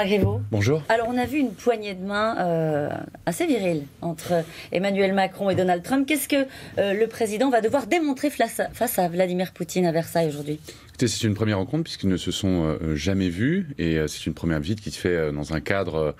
Bernard Griveaux. Bonjour. Alors on a vu une poignée de main assez virile entre Emmanuel Macron et Donald Trump. Qu'est-ce que le président va devoir démontrer face à Vladimir Poutine à Versailles aujourd'hui ? C'est une première rencontre puisqu'ils ne se sont jamais vus et c'est une première visite qui se fait dans un cadre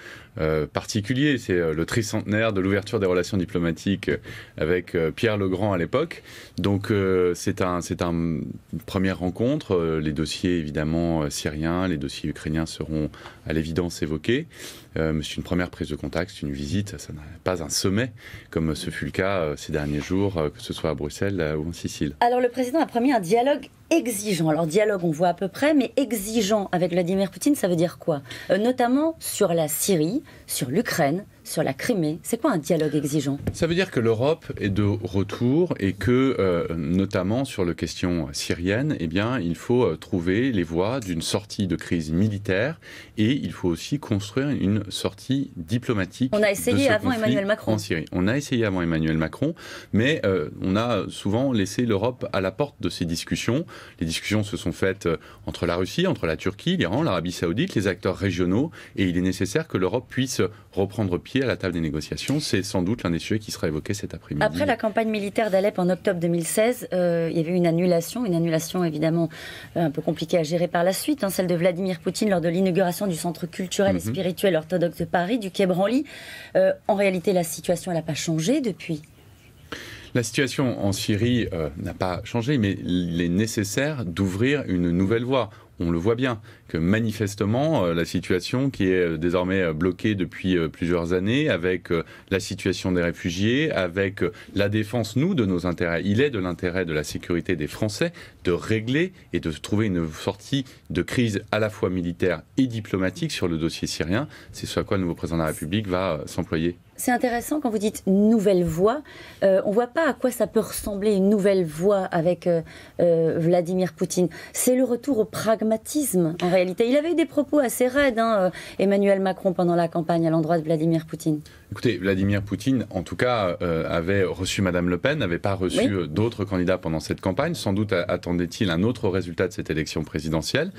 particulier. C'est le tricentenaire de l'ouverture des relations diplomatiques avec Pierre le Grand à l'époque. Donc c'est une première rencontre. Les dossiers évidemment syriens, les dossiers ukrainiens seront à l'évidence évoqués. C'est une première prise de contact, c'est une visite, ça n'est pas un sommet comme ce fut le cas ces derniers jours, que ce soit à Bruxelles ou en Sicile. Alors le président a promis un dialogue exigeant. Alors dialogue on voit à peu près, mais exigeant avec Vladimir Poutine, ça veut dire quoi ? Notamment sur la Syrie, sur l'Ukraine, sur la Crimée. C'est quoi un dialogue exigeant ? Ça veut dire que l'Europe est de retour et que, notamment sur les questions syriennes, eh bien, il faut trouver les voies d'une sortie de crise militaire et il faut aussi construire une sortie diplomatique. On a essayé avant Emmanuel Macron. En Syrie. On a essayé avant Emmanuel Macron, mais on a souvent laissé l'Europe à la porte de ces discussions. Les discussions se sont faites entre la Russie, entre la Turquie, l'Iran, l'Arabie Saoudite, les acteurs régionaux, et il est nécessaire que l'Europe puisse reprendre pied à la table des négociations. C'est sans doute l'un des sujets qui sera évoqué cet après-midi. Après la campagne militaire d'Alep en octobre 2016, il y avait une annulation évidemment un peu compliquée à gérer par la suite, celle de Vladimir Poutine lors de l'inauguration du centre culturel et spirituel orthodoxe de Paris, du Quai Branly. En réalité, la situation, elle n'a pas changé depuis. La situation en Syrie n'a pas changé, mais il est nécessaire d'ouvrir une nouvelle voie. On le voit bien, que manifestement, la situation qui est désormais bloquée depuis plusieurs années, avec la situation des réfugiés, avec la défense, nous, de nos intérêts. Il est de l'intérêt de la sécurité des Français de régler et de trouver une sortie de crise à la fois militaire et diplomatique sur le dossier syrien. C'est ce à quoi le nouveau président de la République va s'employer. C'est intéressant quand vous dites nouvelle voie. On ne voit pas à quoi ça peut ressembler une nouvelle voie avec Vladimir Poutine. C'est le retour au pragmatisme en réalité. Il avait eu des propos assez raides, Emmanuel Macron, pendant la campagne à l'endroit de Vladimir Poutine. Écoutez, Vladimir Poutine, en tout cas, avait reçu Madame Le Pen, n'avait pas reçu d'autres candidats pendant cette campagne. Sans doute attendait-il un autre résultat de cette élection présidentielle.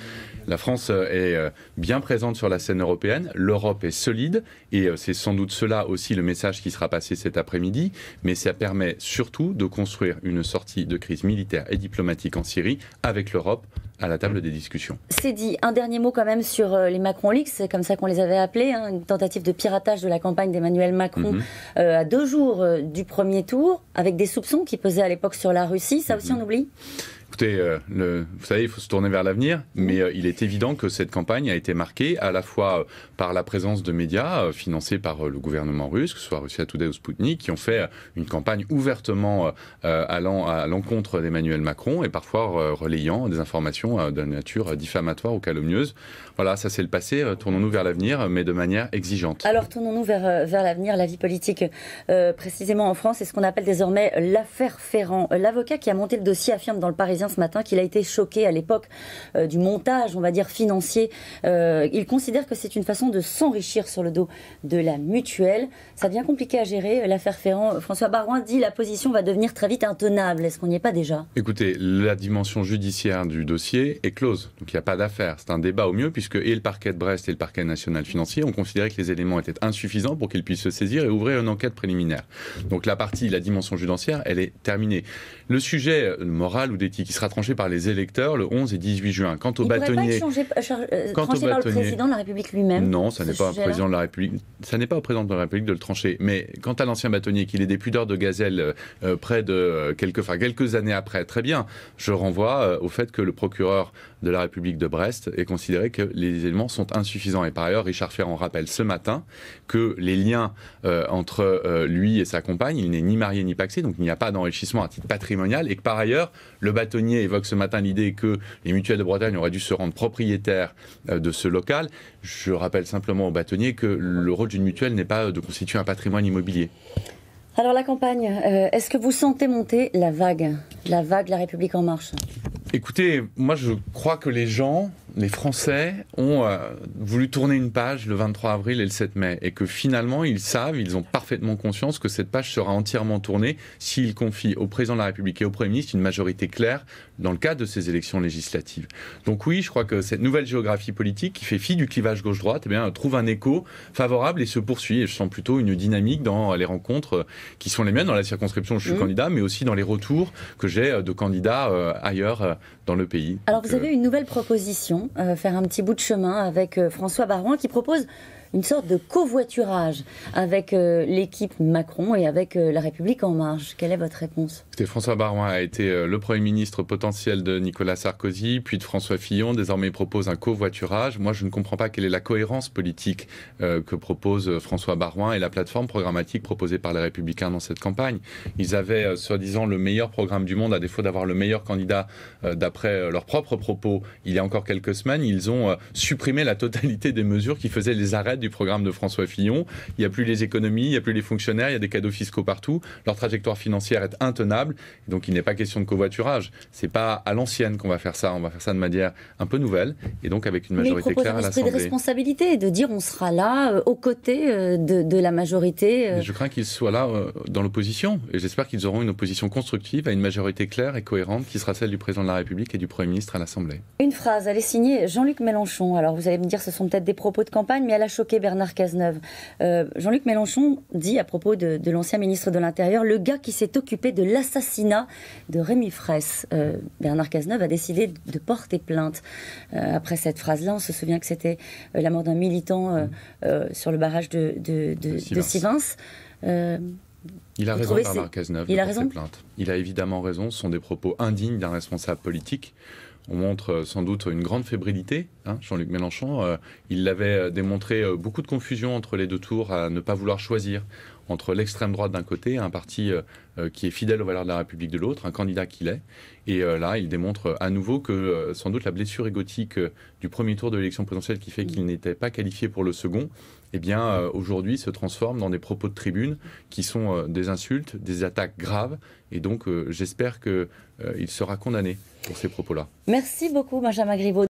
La France est bien présente sur la scène européenne. L'Europe est solide et c'est sans doute cela aussi le message qui sera passé cet après-midi. Mais ça permet surtout de construire une sortie de crise militaire et diplomatique en Syrie avec l'Europe à la table des discussions. C'est dit. Un dernier mot quand même sur les Macron Leaks, c'est comme ça qu'on les avait appelés, une tentative de piratage de la campagne d'Emmanuel Macron à 2 jours du premier tour, avec des soupçons qui pesaient à l'époque sur la Russie. Ça aussi on oublie ? Écoutez, vous savez, il faut se tourner vers l'avenir, mais il est évident que cette campagne a été marquée à la fois par la présence de médias financés par le gouvernement russe, que ce soit Russia Today ou Sputnik, qui ont fait une campagne ouvertement allant à l'encontre d'Emmanuel Macron et parfois relayant des informations de nature diffamatoire ou calomnieuse. Voilà, ça c'est le passé. Tournons-nous vers l'avenir, mais de manière exigeante. Alors tournons-nous vers l'avenir, la vie politique, précisément en France, c'est ce qu'on appelle désormais l'affaire Ferrand. L'avocat qui a monté le dossier affirme dans le Parisien ce matin qu'il a été choqué à l'époque du montage, on va dire, financier. Il considère que c'est une façon de s'enrichir sur le dos de la mutuelle. Ça devient compliqué à gérer, l'affaire Ferrand. François Baroin dit la position va devenir très vite intenable. Est-ce qu'on n'y est pas déjà ? Écoutez, la dimension judiciaire du dossier est close. Donc il n'y a pas d'affaire. C'est un débat au mieux puisque et le parquet de Brest et le parquet national financier ont considéré que les éléments étaient insuffisants pour qu'ils puissent se saisir et ouvrir une enquête préliminaire. Donc la dimension judiciaire, elle est terminée. Le sujet moral ou d'éthique, qui sera tranché par les électeurs le 11 et 18 juin. Quant au bâtonnier... Il ne pourrait pas être tranché par le président de la République lui-même. Non, ça n'est pas au président de la République. Ça n'est pas au président de la République de le trancher. Mais quant à l'ancien bâtonnier, qu'il ait des pudeurs de gazelle près de quelques années après, très bien. Je renvoie au fait que le procureur de la République de Brest ait considéré que les éléments sont insuffisants. Et par ailleurs, Richard Ferrand rappelle ce matin que les liens entre lui et sa compagne, il n'est ni marié ni pacsé, donc il n'y a pas d'enrichissement à titre patrimonial, et que par ailleurs, le bâtonnier évoque ce matin l'idée que les mutuelles de Bretagne auraient dû se rendre propriétaires de ce local. Je rappelle simplement au bâtonnier que le rôle d'une mutuelle n'est pas de constituer un patrimoine immobilier. Alors la campagne, est-ce que vous sentez monter la vague La République En Marche ? Écoutez, moi je crois que les gens les Français ont voulu tourner une page le 23 avril et le 7 mai, et que finalement, ils ont parfaitement conscience que cette page sera entièrement tournée s'ils confient au président de la République et au Premier ministre une majorité claire dans le cadre de ces élections législatives. Donc oui, je crois que cette nouvelle géographie politique qui fait fi du clivage gauche-droite, eh bien, trouve un écho favorable et se poursuit. Et je sens plutôt une dynamique dans les rencontres qui sont les miennes, dans la circonscription où je suis candidat, mais aussi dans les retours que j'ai de candidats ailleurs dans le pays. Alors vous avez une nouvelle proposition, faire un petit bout de chemin avec François Baroin qui propose une sorte de covoiturage avec l'équipe Macron et avec La République En Marche. Quelle est votre réponse ? François Baroin a été le Premier ministre potentiel de Nicolas Sarkozy, puis de François Fillon. Désormais, il propose un covoiturage. Moi, je ne comprends pas quelle est la cohérence politique que propose François Baroin et la plateforme programmatique proposée par les Républicains dans cette campagne. Ils avaient, soi-disant, le meilleur programme du monde, à défaut d'avoir le meilleur candidat d'après leurs propres propos. Il y a encore quelques semaines, ils ont supprimé la totalité des mesures qui faisaient les arrêts du programme de François Fillon. Il n'y a plus les économies, il n'y a plus les fonctionnaires, il y a des cadeaux fiscaux partout. Leur trajectoire financière est intenable. Donc il n'est pas question de covoiturage. C'est pas à l'ancienne qu'on va faire ça. On va faire ça de manière un peu nouvelle et donc avec une majorité claire à l'Assemblée. Mais il propose un esprit de responsabilité, de dire on sera là aux côtés de la majorité. Mais je crains qu'ils soient là dans l'opposition et j'espère qu'ils auront une opposition constructive à une majorité claire et cohérente qui sera celle du président de la République et du Premier ministre à l'Assemblée. Une phrase, elle est signée Jean-Luc Mélenchon. Alors vous allez me dire ce sont peut-être des propos de campagne, mais elle a choqué Bernard Cazeneuve. Jean-Luc Mélenchon dit à propos de l'ancien ministre de l'Intérieur, le gars qui s'est occupé de l'assassinat de Rémi Fraisse. Bernard Cazeneuve a décidé de porter plainte. Après cette phrase-là, on se souvient que c'était la mort d'un militant sur le barrage de Sivens. Il a raison, Bernard Cazeneuve, de porter plainte. Il a évidemment raison. Ce sont des propos indignes d'un responsable politique. On montre sans doute une grande fébrilité. Jean-Luc Mélenchon, il l'avait démontré beaucoup de confusion entre les deux tours, à ne pas vouloir choisir entre l'extrême droite d'un côté et un parti qui est fidèle aux valeurs de la République de l'autre, un candidat qu'il est. Et là, il démontre à nouveau que sans doute la blessure égotique du premier tour de l'élection présidentielle qui fait qu'il n'était pas qualifié pour le second, eh bien, aujourd'hui se transforme dans des propos de tribune qui sont des insultes, des attaques graves. Et donc, j'espère qu'il sera condamné pour ces propos-là. Merci beaucoup, Benjamin Griveaux.